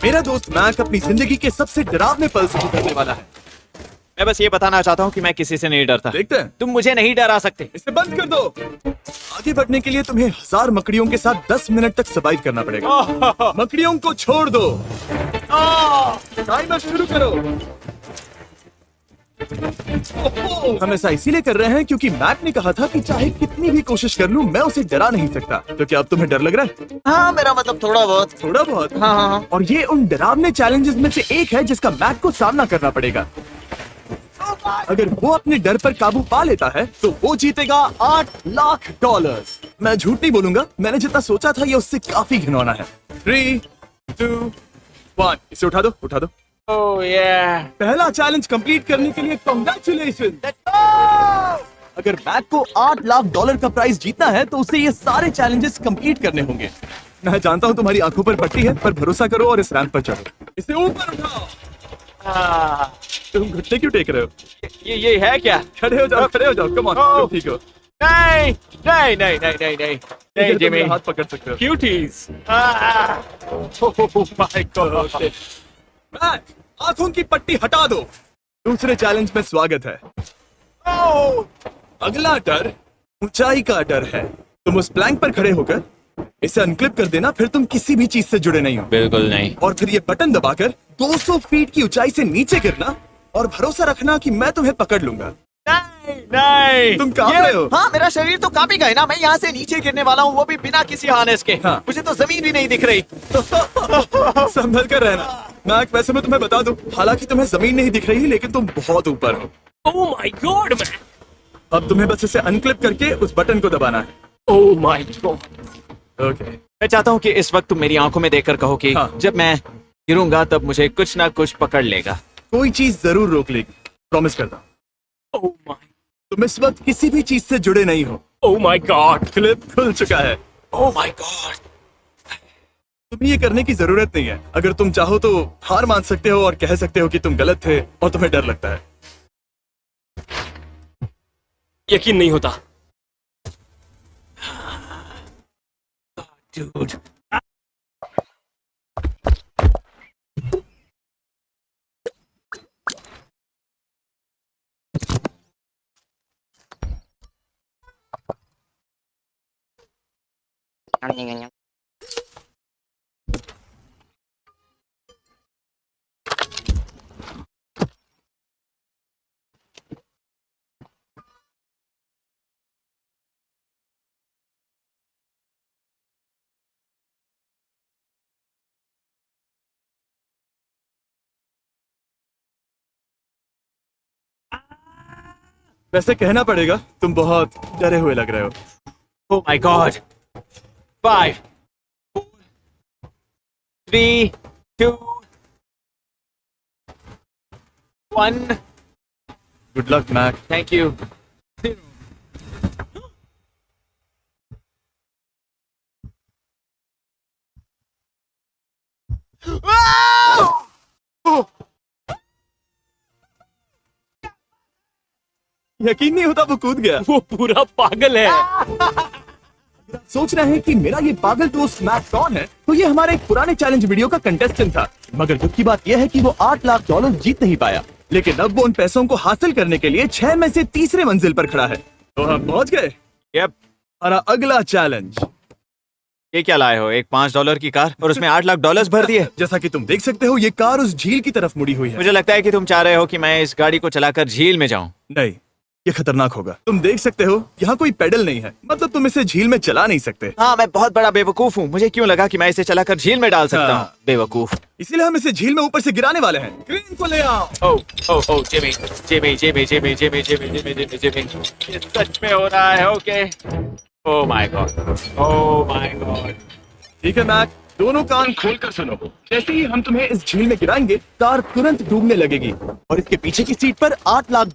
मेरा दोस्त मैक अपनी जिंदगी के सबसे डरावने पल से गुजरने वाला है। मैं बस ये बताना चाहता हूँ कि मैं किसी से नहीं डरता। देखते हैं। तुम मुझे नहीं डरा सकते। इसे बंद कर दो। आगे बढ़ने के लिए तुम्हें 1000 मकड़ियों के साथ 10 मिनट तक सर्वाइव करना पड़ेगा। मकड़ियों को छोड़ दो। टाइमर शुरू करो। हम ऐसा इसीलिए कर रहे हैं क्योंकि मैक ने कहा था कि चाहे कितनी भी कोशिश कर लूं मैं उसे डरा नहीं सकता। तो क्या अब तुम्हें डर लग रहा है? हाँ, मेरा मतलब थोड़ा बहुत। थोड़ा बहुत? हाँ हाँ हाँ। और ये उन डरावने चैलेंजेस में से एक है जिसका मैक को सामना करना पड़ेगा। अगर वो अपने डर पर काबू पा लेता है तो वो जीतेगा $8 लाख। मैं झूठ नहीं बोलूंगा, मैंने जितना सोचा था ये उससे काफी घिनौना है। 3, 2, 1 इसे उठा दो, उठा दो। ओह yeah। पहला चैलेंज कंप्लीट करने के लिए कांग्रेचुलेशन। अगर मैक को $8 लाख का प्राइज जीतना है तो उसे ये सारे चैलेंजेस कंप्लीट करने होंगे। मैं जानता हूँ तुम्हारी आंखों पर पट्टी है, पर भरोसा करो और इस रैंप पर चढ़ो। इसे ऊपर उठाओ। तुम घुटने क्यों टेक रहे हो? ये है क्या? खड़े हो जाओ, खड़े हो जाओ। कम ऑन, तुम ठीक हो। नहीं नहीं नहीं नहीं नहीं नहीं नहीं तुम जिमी। मेरा हाथ पकड़ सकते हो। Cuties. Oh my god. Mac, आंखों की पट्टी हटा दो। दूसरे चैलेंज में स्वागत है। अगला डर ऊंचाई का डर है। तुम उस प्लैंक पर खड़े होकर इसे अनक्लिप कर देना, फिर तुम किसी भी चीज से जुड़े नहीं हो। बिल्कुल नहीं। और फिर ये बटन दबाकर 200 फीट की ऊंचाई से नीचे गिरना और भरोसा रखना कि मैं तुम्हें पकड़ लूंगा। नहीं नहीं। तुम कांप रहे हो। हाँ, मेरा शरीर तो कांप ही गया ना। मैं यहाँ से नीचे गिरने वाला हूँ, वो भी बिना किसी हार्नेस के। हाँ। मुझे तो जमीन भी नहीं दिख रही। संभल कर रहना। मैक, वैसे मैं तुम्हें बता दूं, हालांकि तुम्हें जमीन नहीं दिख रही लेकिन तुम बहुत ऊपर हो। ओह माय गॉड मैन। अब तुम्हें बस इसे अनक्लिप करके उस बटन को दबाना है। ओह माय गॉड। ओके। मैं चाहता हूँ कि इस वक्त तुम मेरी आंखों में देखकर कहो कि हाँ। जब मैं गिरूंगा तब मुझे कुछ ना कुछ पकड़ लेगा। कोई चीज जरूर रोक लेगी, प्रॉमिस करता हूं। Oh my. तुम इस वक्त किसी भी चीज से जुड़े नहीं हो। ओह माय गॉड। क्लिप खुल चुका है। ओह माय गॉड। तुम्हें ये करने की जरूरत नहीं है। अगर तुम चाहो तो हार मान सकते हो और कह सकते हो कि तुम गलत थे और तुम्हें डर लगता है। यकीन नहीं होता। Dude. वैसे कहना पड़ेगा तुम बहुत डरे हुए लग रहे हो। Oh my God. 5, 4, 3, 2, 1. Good luck Mac. Thank you. यकीन नहीं होता वो कूद गया। वो पूरा पागल है। सोच रहे हैं कि मेरा ये पागल दोस्त मैक कौन है, तो ये हमारे एक पुराने चैलेंज वीडियो का कंटेस्टेंट था। मगर दुख की बात यह है कि वो $8 लाख जीत नहीं पाया, लेकिन अब वो उन पैसों को हासिल करने के लिए 6 में से तीसरे मंजिल पर खड़ा है। तो हम पहुंच गए। Yep. हमारा अगला चैलेंज। ये क्या लाए हो? एक $5 की कार और उसमें $8 लाख भर दिए। जैसा कि तुम देख सकते हो ये कार उस झील की तरफ मुड़ी हुई है। मुझे लगता है कि तुम चाह रहे हो कि मैं इस गाड़ी को चलाकर झील में जाऊं। नहीं, ये खतरनाक होगा। तुम देख सकते हो यहाँ कोई पेडल नहीं है, मतलब तुम इसे झील में चला नहीं सकते। हाँ, मैं बहुत बड़ा बेवकूफ हूँ। मुझे क्यों लगा कि मैं इसे चलाकर झील में डाल सकता हूँ? हाँ। बेवकूफ। इसीलिए हम इसे झील में ऊपर से गिराने वाले हैं। क्रेन को ले आओ। Oh Jimmy Jimmy Jimmy Jimmy Jimmy Jimmy Jimmy Jimmy Jimmy, ये सच में हो रहा है? Okay. Oh my god. Oh my god. ठीक है मैक, दोनों कान खोलकर सुनो। जैसे ही हम तुम्हें इस झील में गिराएंगे, कार तुरंत डूबने लगेगी और इसके पीछे की सीट पर $8 लाख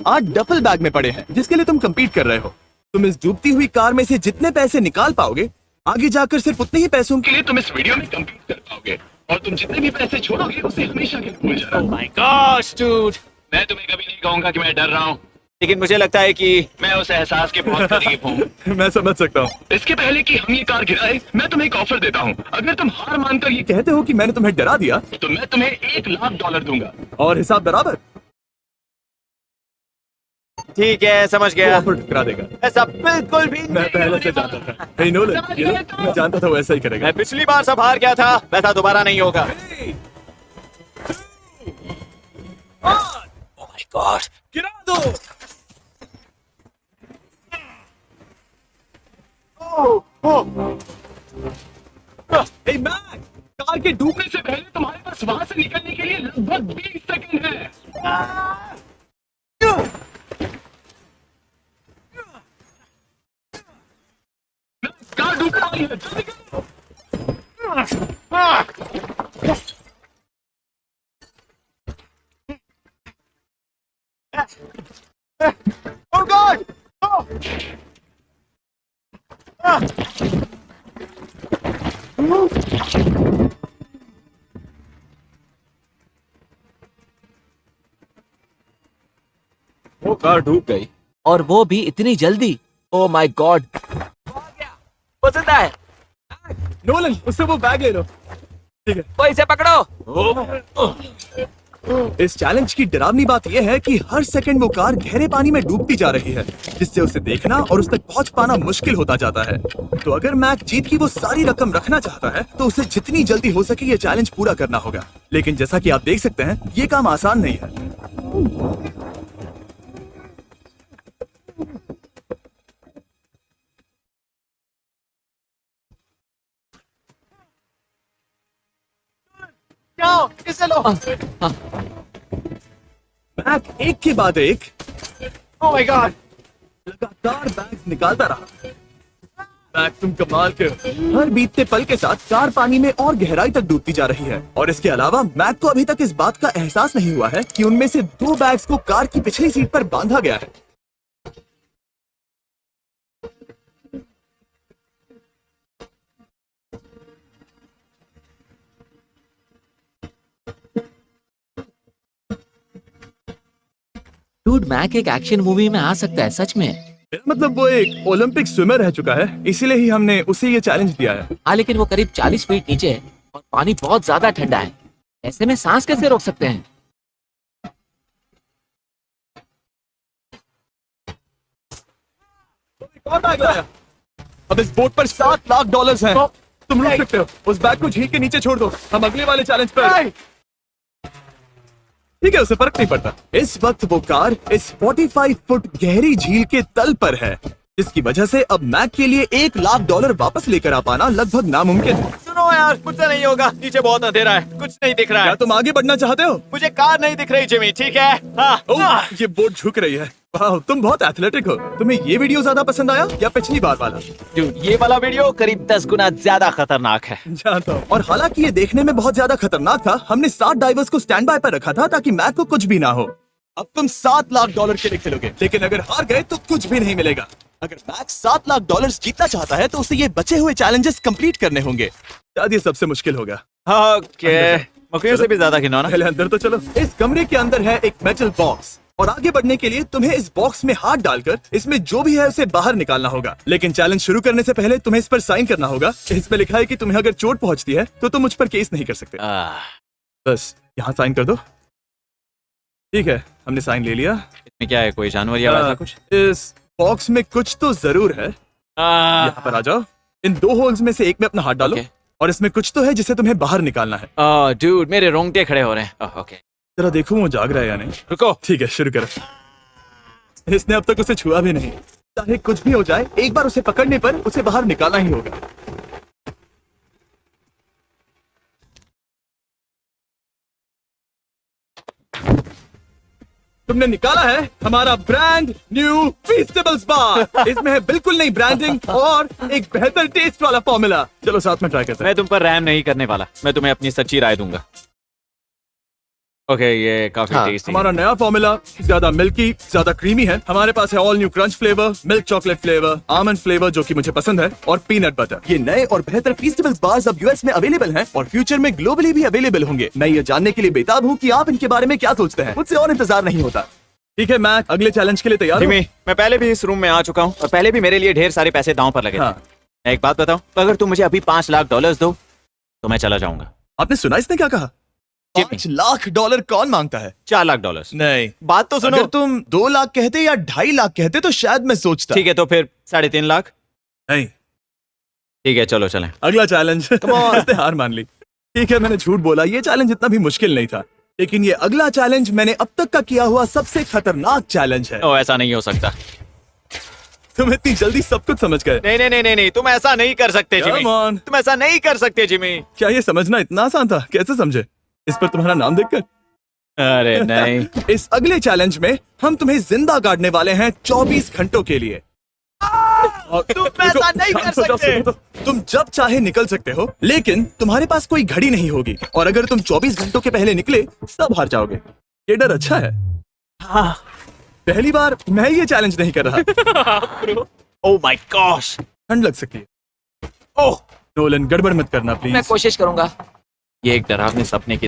8 डफल बैग में पड़े हैं, जिसके लिए तुम compete कर रहे हो। तुम इस डूबती हुई कार में से जितने पैसे निकाल पाओगे, आगे जाकर सिर्फ उतने ही पैसों के लिए तुम इस वीडियो में compete कर पाओगे। और तुम जितने भी पैसे छोड़ोगे उसे हमेशा के लिए भूल जाना। Oh my gosh dude. मैं तुम्हें कभी नहीं कहूंगा कि मैं डर रहा हूँ। लेकिन मुझे लगता है कि मैं उस एहसास के बहुत करीब हूँ। मैं समझ सकता हूँ। इसके पहले कि हम ये कार गिराए, मैं तुम्हें एक ऑफर देता हूँ। अगर तुम हार मानकर ये कहते हो कि मैंने तुम्हें डरा दिया, तो मैं तुम्हें $1,00,000 दूंगा और हिसाब बराबर। ठीक है, समझ वो गया। ऑफर ठुकरा देगा। ऐसा बिल्कुल भी मैं पहले से जानता था। हे नोलन, मैं जानता था वो ऐसा ही करेगा। मैं पिछली बार सब हार गया था, वैसा दोबारा नहीं होगा। ओह माय गॉड, गिरा दो। हे मैक, कार के डूबने से पहले तुम्हारे पास वहां से निकलने के लिए लगभग 20 सेकंड है। कार डूबने वाली है, जल्दी करो। ओह गॉड, वो कार डूब गई। और वो भी इतनी जल्दी। Oh my God. पसंद है। नोलन, उससे वो बैग ले लो। ठीक है। वो इसे पकड़ो। इस चैलेंज की डरावनी बात यह है कि हर सेकंड वो कार गहरे पानी में डूबती जा रही है, जिससे उसे देखना और उस तक पहुंच पाना मुश्किल होता जाता है। तो अगर मैक जीत की वो सारी रकम रखना चाहता है, तो उसे जितनी जल्दी हो सके ये चैलेंज पूरा करना होगा। लेकिन जैसा कि आप देख सकते हैं, ये काम आसान नहीं है। जाओ, इसे लो। मैक एक के बाद एक ओह माय गॉड, लगातार बैग्स निकालता रहा। मैक, तुम कमाल के हो। हर बीतते पल के साथ कार पानी में और गहराई तक डूबती जा रही है, और इसके अलावा मैक को अभी तक इस बात का एहसास नहीं हुआ है कि उनमें से 2 बैग्स को कार की पिछली सीट पर बांधा गया है। डूड, मैक एक एक्शन मूवी में आ सकता है सच में। मतलब वो एक ओलंपिक स्विमर रह चुका है, इसीलिए ही हमने उसे ये चैलेंज दिया है। हाँ, लेकिन वो करीब 40 फीट नीचे है और पानी बहुत ज्यादा ठंडा है। ऐसे में सांस कैसे रोक सकते हैं? और बैग लाया। अब इस बोट पर $7,00,000 हैं। तुम रुक सकते हो। उस बैग को झील के नीचे छोड़ दो। हम अगले वाले चैलेंज पर। ठीक है, उसे फर्क नहीं पड़ता। इस वक्त वो कार इस 45 फुट गहरी झील के तल पर है, जिसकी वजह से अब मैक के लिए $1,00,000 वापस लेकर आ पाना लगभग नामुमकिन है। सुनो यार, मुझसे नहीं होगा। नीचे बहुत अंधेरा है, कुछ नहीं दिख रहा क्या है। तुम आगे बढ़ना चाहते हो? मुझे कार नहीं दिख रही जिमी, ठीक है? हाँ। ओह, ये बोट झुक रही है। वाह, तुम बहुत एथलेटिक हो। तुम्हें ये वीडियो ज्यादा पसंद आया या पिछली बार वाला? Dude, ये वाला वीडियो करीब 10 गुना ज्यादा खतरनाक है। जानता हूँ। और हालांकि ये देखने में बहुत ज्यादा खतरनाक था, हमने 7 डाइवर्स को स्टैंड बाय पर रखा था ताकि मैक को कुछ भी ना हो। अब तुम $7,00,000 के लिए खेलोगे, लेकिन अगर हार गए तो कुछ भी नहीं मिलेगा। अगर मैक $7,00,000 जीतना चाहता है, तो उसे ये बचे हुए चैलेंजेस कंप्लीट करने होंगे। शायद ये सबसे मुश्किल होगा। ओके, मकड़ियों से भी ज्यादा खिलौना। पहले अंदर तो चलो। इस कमरे के अंदर है एक मेटल बॉक्स, और आगे बढ़ने के लिए तुम्हें इस बॉक्स में हाथ डालकर इसमें जो भी है उसे बाहर निकालना होगा। लेकिन चैलेंज शुरू करने से पहले तुम्हें इस पर साइन करना होगा। इसमें लिखा है कि तुम्हें अगर चोट पहुंचती है तो तुम मुझ पर केस नहीं कर सकते। बस यहाँ साइन कर दो। ठीक है, हमने साइन ले लिया। इसमें क्या है, कोई जानवर या वैसा कुछ? इस बॉक्स में कुछ तो जरूर है। यहाँ पर आ जाओ। इन 2 होल्स में से एक में अपना हाथ डालो। Okay. और इसमें कुछ तो है जिसे तुम्हें बाहर निकालना है। डूड, मेरे रोंगटे खड़े हो रहे हैं। ओके, जरा देखो वो जाग रहा है या नहीं। रुको। ठीक है, शुरू करो। इसने अब तक उसे छुआ भी नहीं। चाहे कुछ भी हो जाए, एक बार उसे पकड़ने पर उसे बाहर निकालना ही होगा। तुमने निकाला है हमारा ब्रांड न्यू फीस्टेबल्स बार। इसमें है बिल्कुल नई ब्रांडिंग और एक बेहतर टेस्ट वाला फॉर्मूला। चलो साथ में ट्राई करते हैं। मैं तुम पर रैम नहीं करने वाला, मैं तुम्हें अपनी सच्ची राय दूंगा। ओके, ये काफी टेस्टी है। हमारा नया फॉर्मूला ज्यादा मिल्की, ज्यादा क्रीमी है। हमारे पास है all new crunch flavour, milk chocolate flavour, almond flavour जो कि मुझे पसंद है, और पीनट बटर। ये नए और बेहतर फीस्टेबल्स बार्स अब यूएस में अवेलेबल हैं और फ्यूचर में ग्लोबली भी अवेलेबल होंगे। मैं ये जानने के लिए बेताब हूँ कि आप इनके बारे में क्या सोचते हैं। मुझसे और इंतजार नहीं होता। ठीक है मैक, अगले चैलेंज के लिए तैयार हो? जिमी, मैं पहले भी इस रूम में आ चुका हूँ और पहले भी मेरे लिए ढेर सारे पैसे दांव पर लगे थे। हाँ। मैं एक बात बताऊं, अगर तुम मुझे अभी $5 लाख दो तो मैं चला जाऊंगा। आपने सुना इसने क्या कहा? जिमी। $5 लाख कौन मांगता है? $4 लाख। नहीं, बात तो सुनो। अगर तुम 2 लाख कहते या 2.5 लाख कहते तो शायद मैं सोचता। ठीक है, तो फिर 3.5 लाख। नहीं, ठीक है, चलो चलें। अगला चैलेंज। इसने हार मान ली। ठीक है, मैंने झूठ बोला, ये चैलेंज इतना भी मुश्किल नहीं था, लेकिन ये अगला चैलेंज मैंने अब तक का किया हुआ सबसे खतरनाक चैलेंज है। ओ, ऐसा नहीं हो सकता। तुम इतनी जल्दी सब कुछ समझ गए? नहीं नहीं नहीं नहीं नहीं, तुम ऐसा नहीं कर सकते जिमी। Come on. तुम ऐसा नहीं कर सकते जिमी। क्या ये समझना इतना आसान था? कैसे समझे? इस पर तुम्हारा नाम देखकर? अरे नहीं। इस अगले चैलेंज में हम तुम्हें जिंदा गाड़ने वाले हैं 24 घंटों के लिए। तुम ऐसा नहीं कर सकते। तुम जब चाहे निकल सकते हो, लेकिन तुम्हारे पास कोई घड़ी नहीं होगी, और अगर तुम 24 घंटों के पहले निकले सब हार जाओगे। ये डर अच्छा है। हाँ। पहली बार मैं ये चैलेंज नहीं कर रहा। Oh my gosh. ठंड लग सकती है। ओह, नोलन, गड़बड़ मत करना मैं प्लीज। कोशिश करूंगा। ये एक डरावने सपने की